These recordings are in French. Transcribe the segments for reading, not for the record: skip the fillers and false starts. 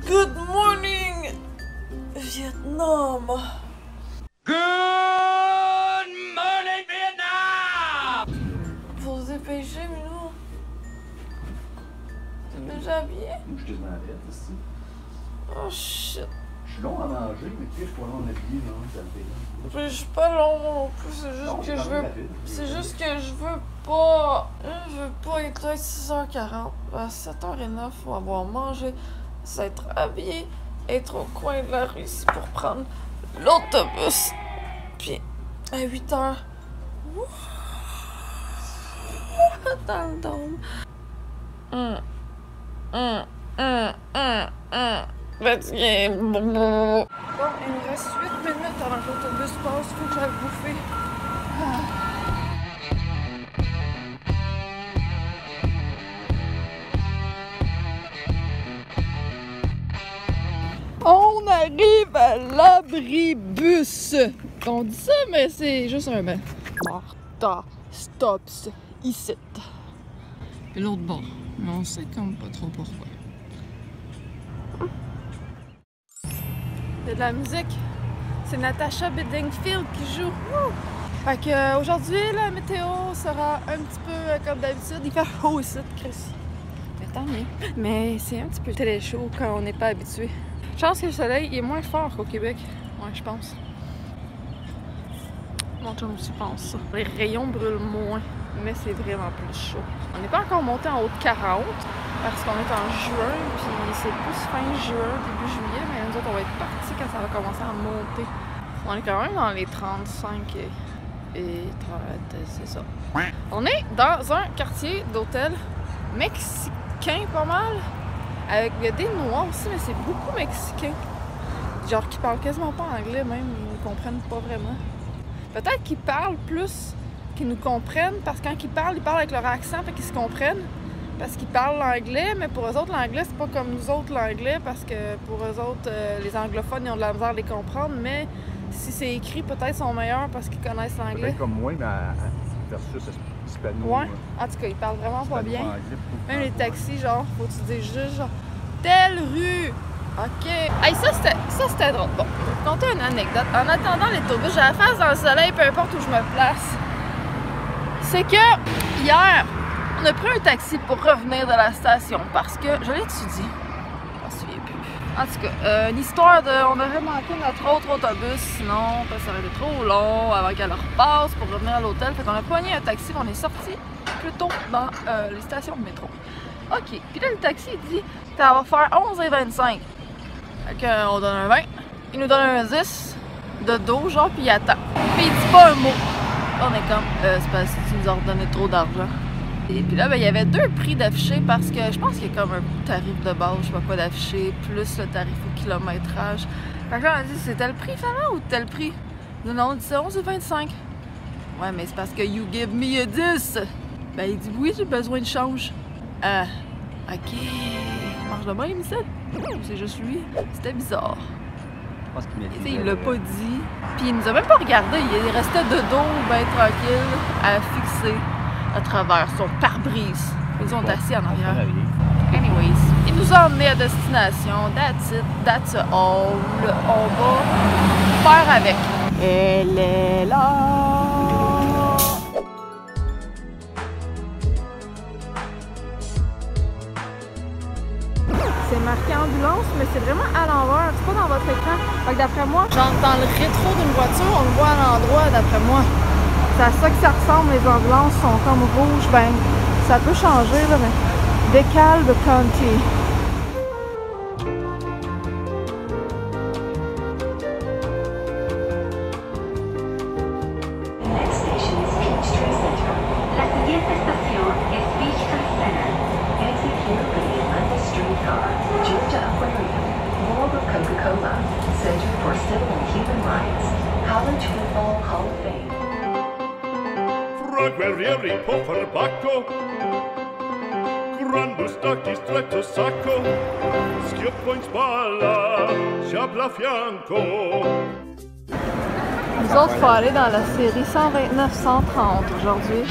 Good morning, Vietnam. Good morning, Vietnam! Faut se dépêcher, Minou. T'es déjà habillé? Moi, je suis dans la tête ici. Oh shit. Je suis long à manger, mais tu sais, je suis pas long à m'habiller, non, ça me fait. Je suis pas long non plus, c'est juste Non, que c'est je veux. rapide. C'est juste que je veux pas. Je veux pas être là à 6h40. À 7h09, on va avoir mangé, s'être habillé, être au coin de la rue ici pour prendre l'autobus. Puis à 8h. Dans le dôme. Fatigué. Bon, il me reste 8 minutes avant que l'autobus passe. Faut que j'aille bouffer. On arrive à l'abribus. On dit ça, mais c'est juste un bain. Martha stops ici. Et l'autre bord. Mais on sait comme pas trop pourquoi. C'est de la musique. C'est Natasha Bedingfield qui joue. Fait que aujourd'hui, la météo sera un petit peu comme d'habitude. Il fait chaud ici, Chris. Mais tant mieux. Mais c'est un petit peu téléchaud quand on n'est pas habitué. Je pense que le soleil il est moins fort qu'au Québec. Ouais, je pense. Mon chum aussi pense ça. Les rayons brûlent moins, mais c'est vraiment plus chaud. On n'est pas encore monté en haut de 40 parce qu'on est en juin, puis c'est plus fin juin, début juillet, mais nous autres, on va être partis quand ça va commencer à monter. On est quand même dans les 35 et 30, c'est ça. On est dans un quartier d'hôtel mexicain pas mal. Avec, il y a des Noirs aussi, mais c'est beaucoup mexicains. Genre qui parlent quasiment pas anglais même, ils ne comprennent pas vraiment. Peut-être qu'ils parlent plus qu'ils nous comprennent, parce que quand ils parlent avec leur accent, fait qu'ils se comprennent. Parce qu'ils parlent l'anglais, mais pour eux autres, l'anglais, c'est pas comme nous autres l'anglais, parce que pour eux autres, les anglophones, ils ont de la misère à les comprendre, mais si c'est écrit, peut-être ils sont meilleurs parce qu'ils connaissent l'anglais. Peut-être comme moi, mais versus hispano. Ouais, en tout cas, ils parlent vraiment pas bien. Même les taxis, genre, faut que tu dises juste, genre, telle rue! OK. Hey, ça, c'était drôle. Bon, je vais te conter une anecdote. En attendant l'autobus, j'ai la face dans le soleil, peu importe où je me place. C'est que, hier, on a pris un taxi pour revenir de la station parce que, je l'ai-tu dit? Je m'en souviens plus. En tout cas, l'histoire de, on aurait manqué notre autre autobus, sinon, parce que ça aurait été trop long avant qu'elle repasse pour revenir à l'hôtel. Fait qu'on a pogné un taxi, on est sorti plus tôt dans les stations de métro. OK. Puis là, le taxi, il dit, ça va faire 11h25. Fait qu'on donne un 20. Il nous donne un 10 de dos, genre, puis il attend. Puis il dit pas un mot. Là, on est comme, c'est parce que tu nous as redonné trop d'argent. Et puis là, ben, il y avait deux prix d'affiché parce que je pense qu'il y a comme un tarif de base, je sais pas quoi d'affiché, plus le tarif au kilométrage. Fait que là, on a dit, c'est tel prix, finalement, ou tel prix? Non, on dit, c'est 11,25. Ouais, mais c'est parce que you give me a 10. Ben, il dit, oui, j'ai besoin de change. OK. Marche de même, ça? C'est juste lui. C'était bizarre. Je pense qu'il m'a dit. Il l'a pas dit. Puis il nous a même pas regardé. Il restait de dos, ben tranquille, à fixer à travers son pare-brise. Ils sont assis en arrière. Anyways, il nous a emmenés à destination. That's it. That's all. On va faire avec. Elle est là. C'est marqué ambulance, mais c'est vraiment à l'envers, c'est pas dans votre écran. Fait que d'après moi, genre dans le rétro d'une voiture, on le voit à l'endroit d'après moi. C'est à ça que ça ressemble, les ambulances sont comme rouges, ben ça peut changer là, mais DeKalb County. Coca-Cola, Center for Civil and Human Rights, College Football Hall of Fame. Fra guerrieri può far bacco, quando stacchi stretto sacco, schioppo in spalla, sciabla a fianco. Nous autres, il faut aller dans la série 129-130 aujourd'hui.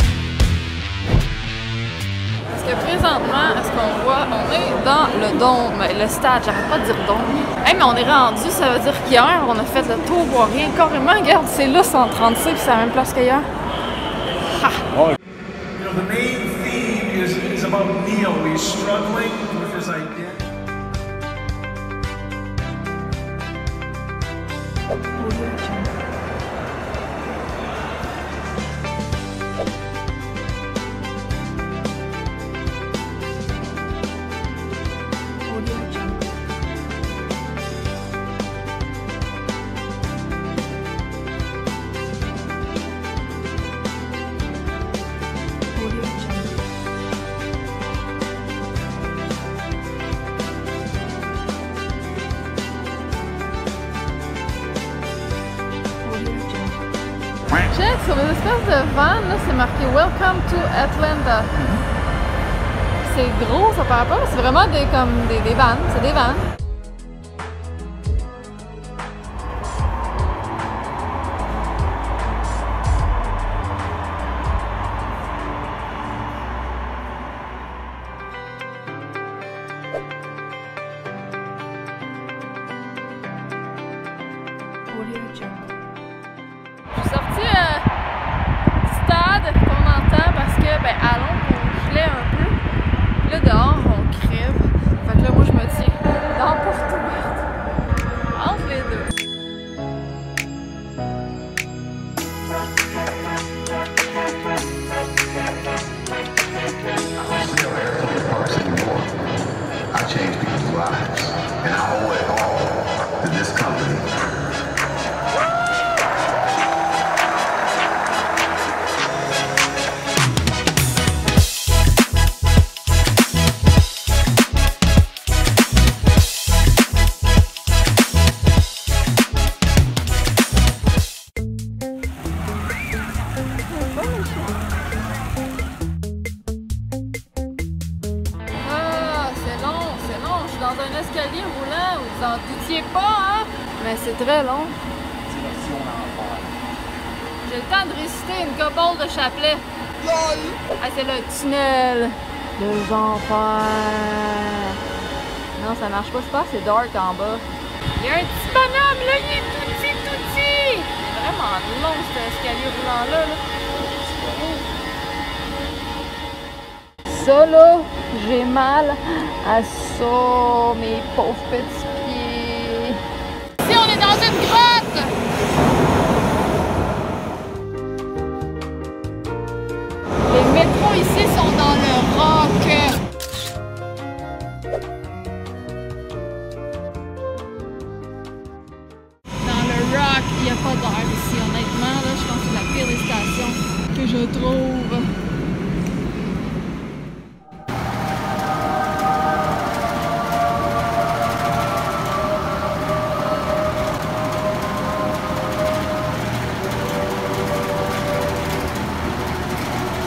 Parce que présentement, à ce qu'on voit, on est dans le dôme, le stade, j'arrête pas de dire dôme. Hey, mais on est rendu, ça veut dire qu'hier, on a fait le tour boirien carrément. Regarde, c'est là 136 puis c'est la même place qu'hier. Ha! You know, the main theme is about Neil. He's struggling with his identity. Check, sur les espèces de van, là, c'est marqué Welcome to Atlanta. C'est gros, ça paraît pas, mais c'est vraiment comme des vannes, c'est des vannes. Je suis sortie du stade qu'on entend parce que, ben, à l'ombre, on gelait un peu. Puis là, dehors, on crève. Fait que là, moi, je me tiens dans la porte ouverte. Entre les deux. I change people's lives, and I owe it all to this company. Dans un escalier roulant, vous en doutiez pas, hein? Mais c'est très long. J'ai le temps de réciter une cobble de chapelet. Ah, c'est le tunnel de Jean-Pierre. Non, ça marche pas, c'est pas, c'est dark en bas. Il y a un petit bonhomme, là, il est tout petit, tout petit. C'est vraiment long, cet escalier roulant-là. Ça, là, j'ai mal à ça, mes pauvres petits pieds. Ici, on est dans une grotte! Les métros ici sont dans le rock. Dans le rock, il n'y a pas d'air ici, honnêtement. Là, je pense que c'est la pire des stations que je trouve.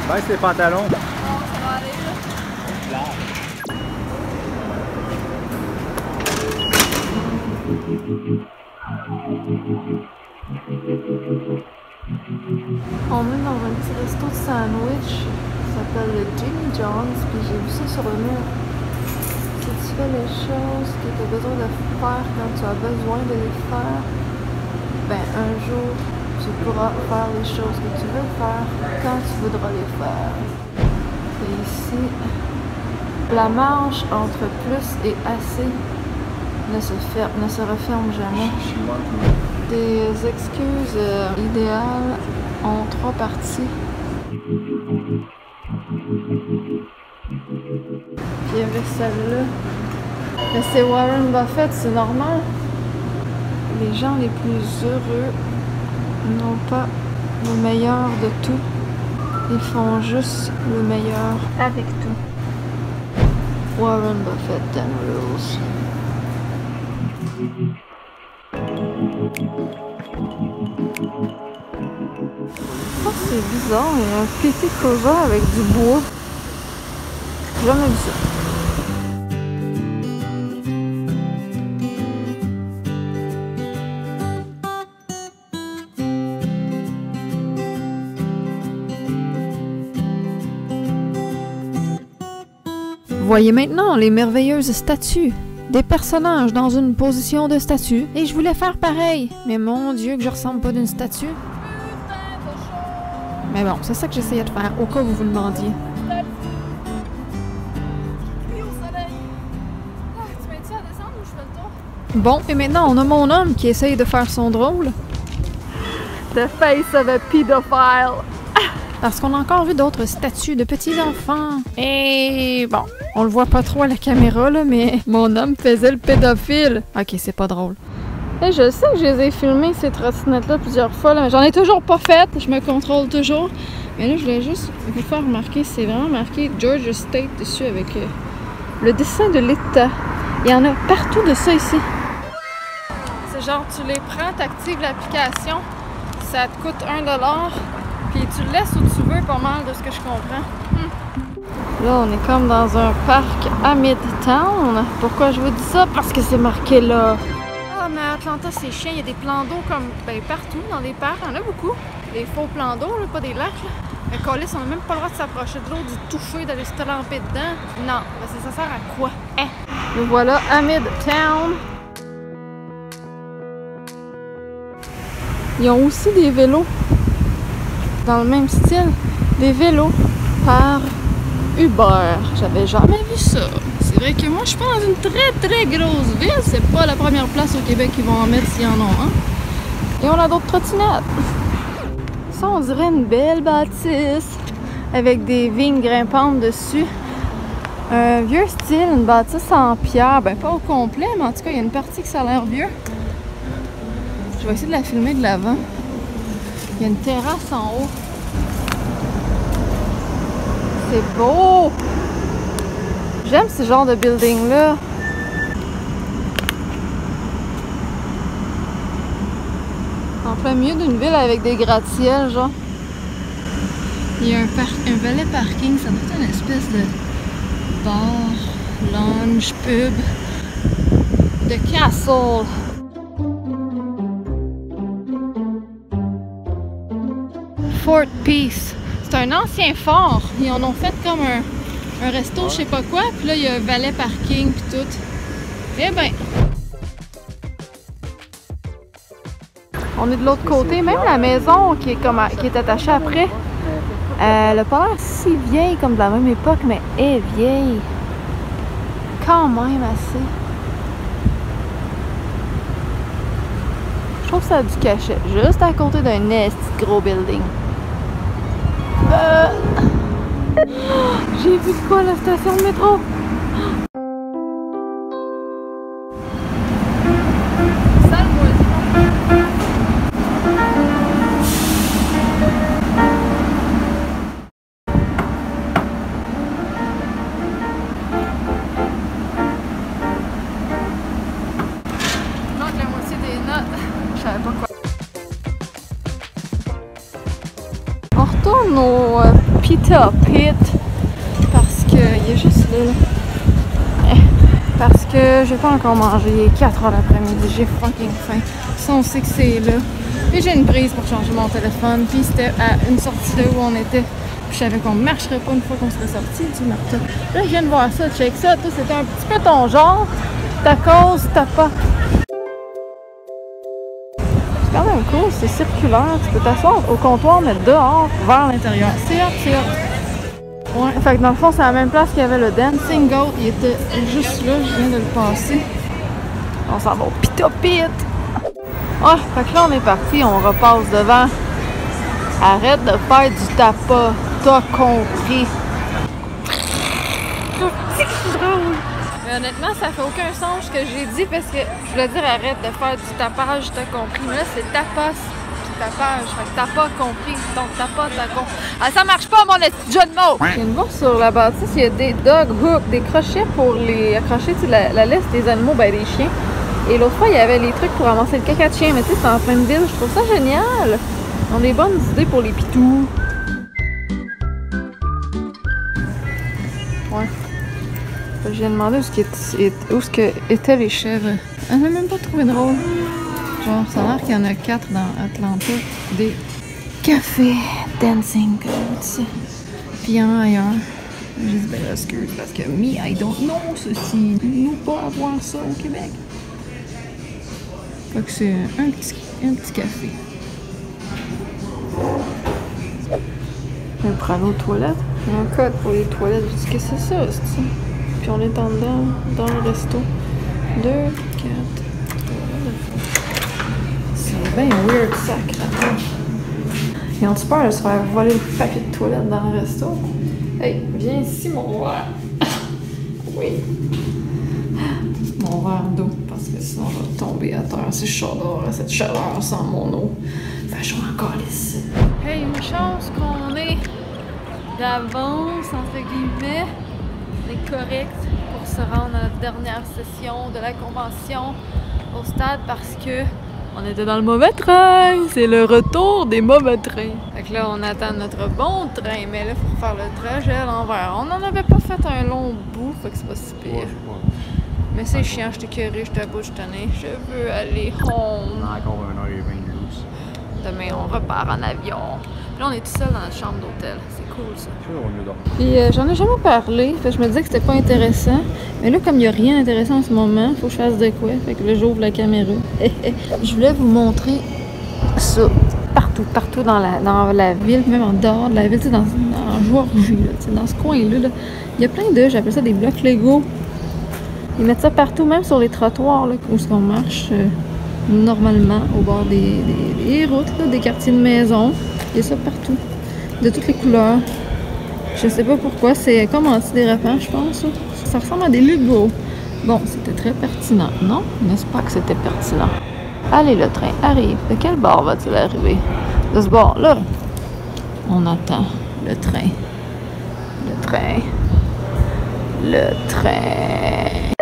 Baisse tes pantalons. Non, ça va aller là. On est dans un petit resto de sandwich qui s'appelle le Jimmy John's, puis j'ai vu ça sur le mur. Si tu fais les choses que tu as besoin de faire quand tu as besoin de les faire, ben un jour tu pourras faire les choses que tu veux faire quand tu voudras les faire. Et ici, la marge entre plus et assez ne se referme jamais. Des excuses idéales en 3 parties. Puis il y avait celle-là. Mais c'est Warren Buffett, c'est normal. Les gens les plus heureux n'ont pas le meilleur de tout. Ils font juste le meilleur avec tout. Warren Buffett, 10 rules. Oh, c'est bizarre, il y a un petit couvert avec du bois. J'ai jamais vu ça. Voyez maintenant les merveilleuses statues. Des personnages dans une position de statue. Et je voulais faire pareil. Mais mon Dieu que je ressemble pas d'une statue. Mais bon, c'est ça que j'essayais de faire, au cas où vous le demandiez. Bon, et maintenant, on a mon homme qui essaye de faire son drôle. The face of a pedophile. Parce qu'on a encore vu d'autres statues de petits enfants. Et bon, on le voit pas trop à la caméra, là, mais mon homme faisait le pédophile. Ok, c'est pas drôle. Et je sais que je les ai filmées, ces trottinettes-là, plusieurs fois, là, mais j'en ai toujours pas faites. Je me contrôle toujours. Mais là, je voulais juste vous faire remarquer, c'est vraiment marqué Georgia State dessus avec le dessin de l'État. Il y en a partout de ça ici. C'est genre, tu les prends, t'actives l'application, ça te coûte 1$, puis tu le laisses où tu veux, pas mal de ce que je comprends. Là, on est comme dans un parc à Midtown. Pourquoi je vous dis ça? Parce que c'est marqué là. Ah, mais Atlanta, c'est chiant. Il y a des plans d'eau comme partout dans les parcs. Il y en a beaucoup. Des faux plans d'eau, pas des lacs. Là. Mais Colis, on n'a même pas le droit de s'approcher de l'eau, d'y toucher, d'aller se tremper dedans. Non, ça sert à quoi? Nous voilà à Midtown. Ils ont aussi des vélos. Dans le même style. Des vélos par Uber. J'avais jamais vu ça. C'est vrai que moi, je suis pas dans une très grosse ville. C'est pas la première place au Québec qu'ils vont en mettre s'ils en ont un. Et on a d'autres trottinettes. Ça, on dirait une belle bâtisse avec des vignes grimpantes dessus. Un vieux style, une bâtisse en pierre. Ben, pas au complet, mais en tout cas, il y a une partie qui ça a l'air vieux. Je vais essayer de la filmer de l'avant. Il y a une terrasse en haut. C'est beau! J'aime ce genre de building-là. En plein milieu d'une ville avec des gratte-ciels, genre. Il y a un valet parking, ça doit être une espèce de bar, lounge, pub, de castle. Fort Peace. C'est un ancien fort. Ils en ont fait comme un resto, je sais pas quoi. Puis là, il y a un valet parking puis tout. Eh ben. On est de l'autre côté. Même la maison qui est attachée après, elle a pas l'air si vieille comme de la même époque, mais elle est vieille. Quand même assez. Je trouve que ça a du cachet. Juste à côté d'un esti gros building. J'ai vu de quoi la station de métro? Au Pita Pit parce que il est juste là. Parce que j'ai pas encore mangé, il est 4h l'après-midi, j'ai fucking faim. Ça on sait que c'est là. Et j'ai une prise pour changer mon téléphone, puis c'était à une sortie de où on était. Puis je savais qu'on marcherait pas une fois qu'on serait sorti du marteau. Là je viens de voir ça, check ça, toi c'était un petit peu ton genre. Ta cause, t'as pas. C'est quand même cool, c'est circulaire, tu peux t'asseoir au comptoir, mais dehors, vers l'intérieur. C'est hot, c'est hot. Ouais, fait que dans le fond, c'est à la même place qu'il y avait le Dancing Goat, il était juste là, je viens de le passer. On s'en va au Pita Pit. Ah, fait que là, on est parti, on repasse devant. Arrête de faire du tapas, t'as compris. Mais honnêtement, ça fait aucun sens ce que j'ai dit parce que je voulais dire arrête de faire du tapage, t'as compris. Mais là, c'est tapas puis tapage. Fait que t'as pas compris. Donc tapas, t'as compris. Ah, ça marche pas, mon petit jeu de mots! Il y a une bourse sur la bâtisse, il y a des dog hooks, des crochets pour les accrocher, tu sais, la laisse des animaux, ben des chiens. Et l'autre fois, il y avait les trucs pour ramasser le caca de chien. Mais tu sais, c'est en pleine ville. Je trouve ça génial. Ils ont des bonnes idées pour les pitous. Ouais. Je viens de demander où ce que étaient les chèvres. Elle n'a même pas trouvé drôle. Genre, ça a l'air qu'il y en a 4 dans Atlanta. Des cafés Dancing Goats. Puis il y en a ailleurs. J'ai dit, ben excuse, parce que me, I don't know ceci. Nous pas avoir ça au Québec. Fait que c'est un petit café. Pour aller aux toilettes. Il y a un code pour les toilettes. Je dis, qu'est-ce que c'est ça, c'est-tu? Puis on est en dedans, dans le resto. 2, 4, 3. C'est bien weird, sacrément. Ils ont-tu peur de se faire voler le papier de toilette dans le resto? Hey, viens ici, mon verre. Oui. Mon verre d'eau, parce que sinon je vais tomber à terre. C'est chaud là, cette chaleur sans mon eau. Fait chaud encore ici. Hey, une chance qu'on est d'avance, entre guillemets. On est correct pour se rendre à notre dernière session de la convention au stade parce que on était dans le mauvais train. C'est le retour des mauvais trains. Fait que là, on attend notre bon train, mais là, il faut faire le trajet à l'envers. On n'en avait pas fait un long bout, fait que c'est pas si pire. Mais c'est chiant, je t'ai curé, je t'ai je tannée. Je veux aller home. On a encore 1h20 de loose. Demain, on repart en avion. Puis là, on est tout seul dans notre chambre d'hôtel. C'est cool, ça. Je vais mieux dormir. Puis j'en ai jamais parlé. Fait que je me disais que c'était pas intéressant. Mais là, comme il n'y a rien d'intéressant en ce moment, faut que je fasse de quoi. Fait que là, j'ouvre la caméra. Je voulais vous montrer ça. Partout dans la ville, même en dehors de la ville, tu sais, en Georgie, là, tu sais, dans ce coin-là. Il y a plein de, j'appelle ça des blocs Lego. Ils mettent ça partout, même sur les trottoirs, là, où on marche normalement, au bord des routes, là, des quartiers de maison. Il y a ça partout, de toutes les couleurs. Je sais pas pourquoi, c'est comme antidérapant, je pense. Ça ressemble à des Legos. Bon, c'était très pertinent, non? N'est-ce pas que c'était pertinent? Allez, le train arrive. De quel bord va-t-il arriver? De ce bord-là. On attend le train. Le train. Le train.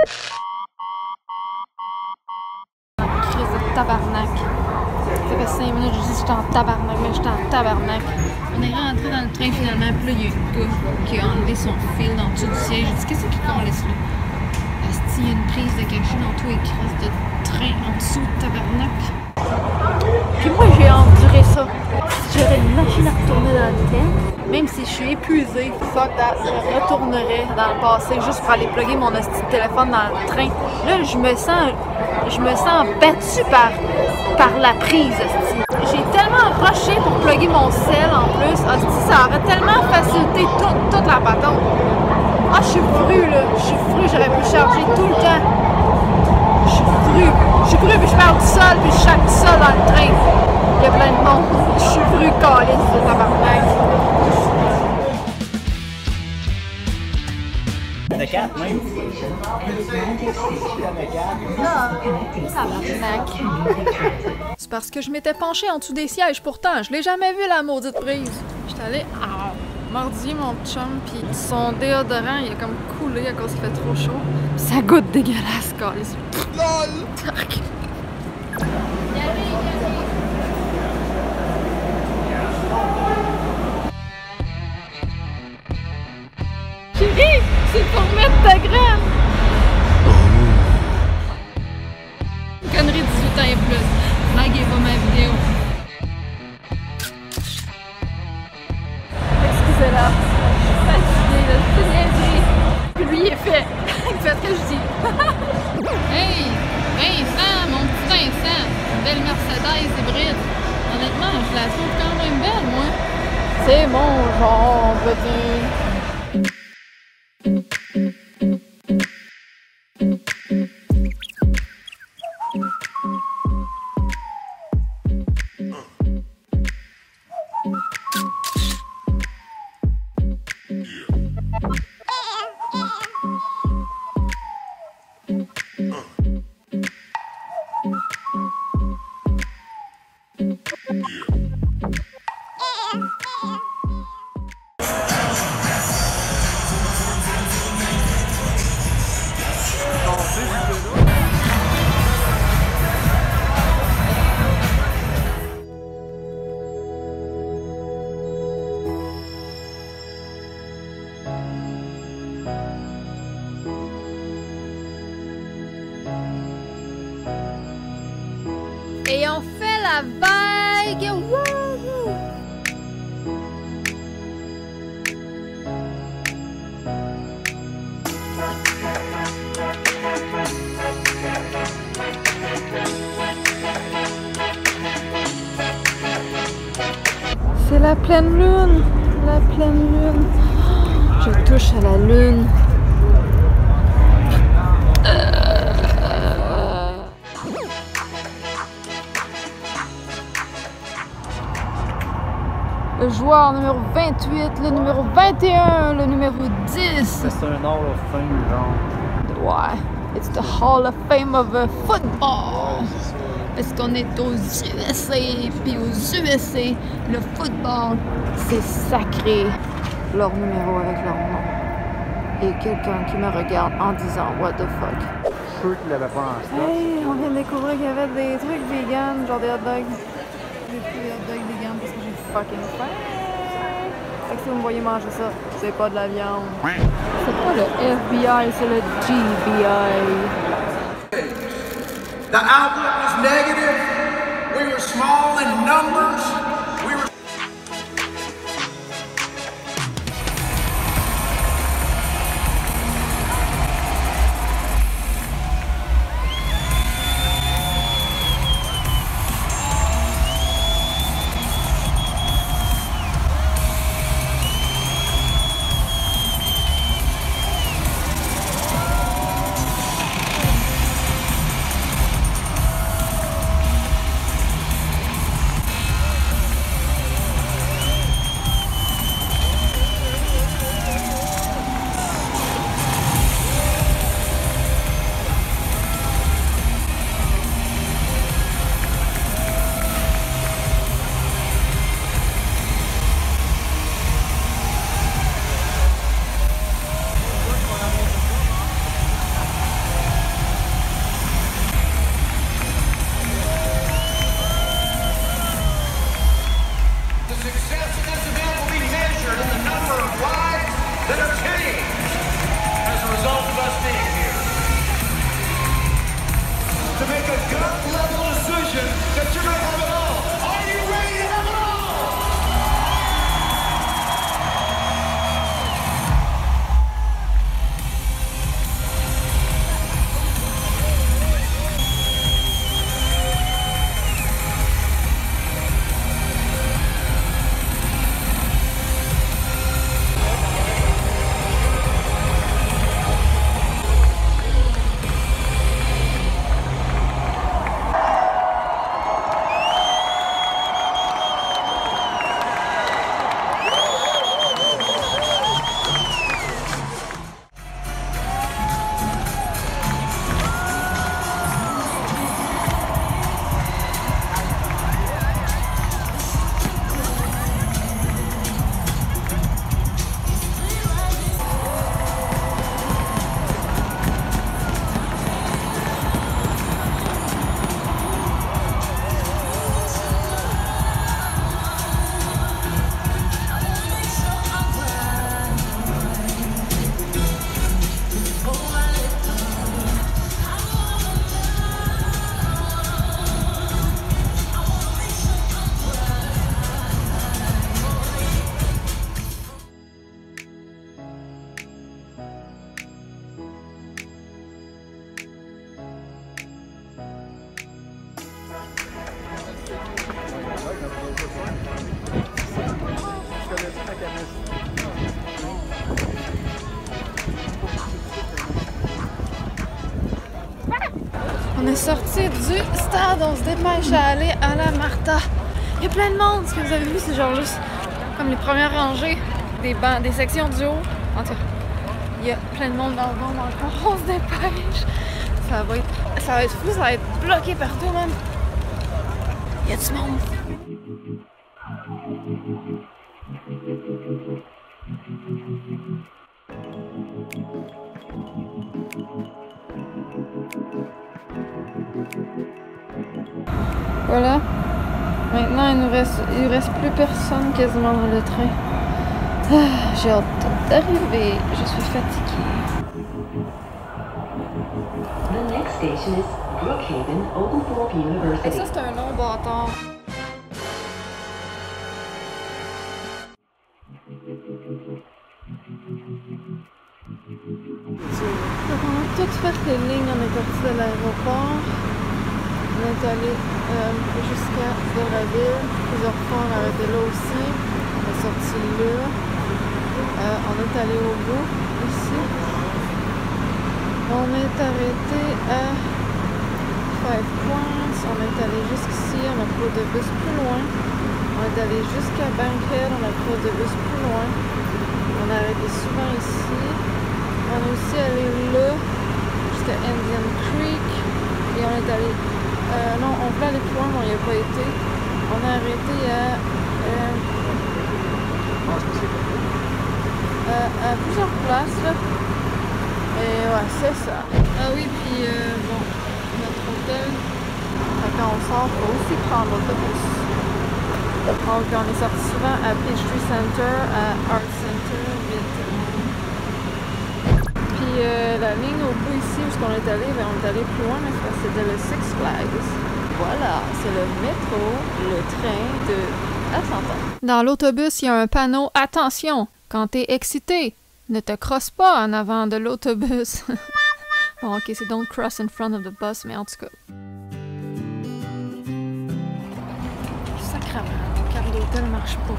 Crise de tabarnak. Ça fait 5 minutes, je dis que j'étais en tabarnak, mais j'étais en tabarnak. On est rentré dans le train finalement, puis là, il y a un gars qui a enlevé son fil dans le dessous du siège. J'ai dit, qu'est-ce qu'on laisse là? Asti, il y a une prise de cachet dans tous les crises de train en dessous de tabarnak. Puis moi, j'ai enduré ça. Si j'aurais une machine à retourner dans le temps, même si je suis épuisée, fuck that, je retournerais dans le passé juste pour aller plugger mon hostie de téléphone dans le train. Là, je me sens battue par la prise, hostie. J'ai tellement rushé pour plugger mon sel en plus, hostie, ça aurait tellement facilité toute la patente. Ah, je suis frue, là. Je suis frue, j'aurais pu charger tout le temps. Je suis frue, puis je parle tout seul, puis je charge tout seul dans le train. Il y a plein de monde. Je suis frue, calice, de tabarnak. De 4 même. C'est parce que je m'étais penchée en dessous des sièges, pourtant. Je l'ai jamais vu, la maudite prise. J'étais allée mardi, mon chum, puis son déodorant, il a comme coulé à cause qu'il fait trop chaud. Pis ça goûte dégueulasse, calice. LOL! Chérie, c'est pour mettre ta graine! Connerie 18 ans et plus. Mag est pas ma vidéo. Excusez-la. Je suis fatiguée, là. C'est niaiserie. Puis lui, il est fait. Il fait ce que je dis. Hey! Vincent, mon petit Vincent! Belle Mercedes hybride. Honnêtement, je la trouve quand même belle, moi. C'est mon genre, petit. La pleine lune! La pleine lune! Je touche à la lune. Le joueur numéro 28, le numéro 21, le numéro 10. C'est un Hall of Fame, genre. Ouais, it's the Hall of Fame of football. Parce qu'on est aux USA, puis aux USA, le football, c'est sacré. Leur numéro avec leur nom. Et quelqu'un qui me regarde en disant what the fuck. Je suis sûr qu'il l'avait pas en stock. Hey, on vient de découvrir qu'il y avait des trucs vegan, genre des hot dogs. J'ai pris des hot dogs vegan parce que j'ai fucking faim. Fait que si vous me voyez manger ça, c'est pas de la viande. C'est pas le FBI, c'est le GBI. The outlook was negative. We were small in numbers. We were On est sorti du stade, on se dépêche à aller à la Martha. Il y a plein de monde, ce que vous avez vu, c'est genre juste comme les premières rangées des bancs, des sections du haut. En tout cas, il y a plein de monde dans le monde encore, on se dépêche. Ça va être fou, ça va être bloqué partout, man. Il y a du monde. Voilà. Maintenant, il reste plus personne quasiment dans le train. Ah, j'ai hâte d'arriver. Je suis fatiguée. The next station is Brookhaven Oglethorpe Et University. ça, c'est un long bâtard. Donc, on a toutes fait les lignes. On est parti de l'aéroport. On est allé jusqu'à Beurreville. Plusieurs fois, on a arrêté là aussi. est sorti là. On est allé au bout, ici. On est arrêté à Five Points. On est allé jusqu'ici. On a pris de bus plus loin. On est allé jusqu'à Bankhead. On a pris de bus plus loin. On a arrêté souvent ici. On est aussi allé là, jusqu'à Indian Creek. Et on est allé... non, on voulait aller plus loin, mais on n'y a pas été. On a arrêté à plusieurs places, là. Et ouais, c'est ça. Ah oui, puis bon, notre hôtel, quand on sort, il faut aussi prendre l'autobus. Donc on est sorti souvent à Peachtree Center, à Art Center, vite. Puis la ligne au bout ici, où on est allé, ben, on est allé plus loin, mais c'était le Six Flags. Voilà, c'est le métro, le train de Atlanta. Dans l'autobus, il y a un panneau « Attention, quand t'es excité, ne te crosse pas en avant de l'autobus. » Bon, ok, c'est « Don't cross in front of the bus », mais en tout cas. Sacrément, mon carte d'hôtel marche pas.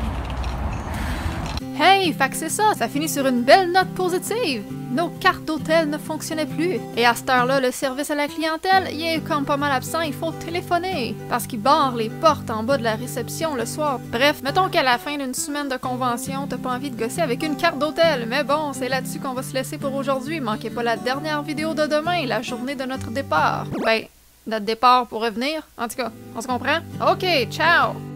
Hey, fait que c'est ça, ça finit sur une belle note positive. Nos cartes d'hôtel ne fonctionnaient plus. Et à cette heure-là, le service à la clientèle, il est comme pas mal absent, il faut téléphoner. Parce qu'ils barrent les portes en bas de la réception le soir. Bref, mettons qu'à la fin d'une semaine de convention, t'as pas envie de gosser avec une carte d'hôtel. Mais bon, c'est là-dessus qu'on va se laisser pour aujourd'hui. Manquez pas la dernière vidéo de demain, la journée de notre départ. Ben, notre départ pour revenir. En tout cas, on se comprend? Ok, ciao!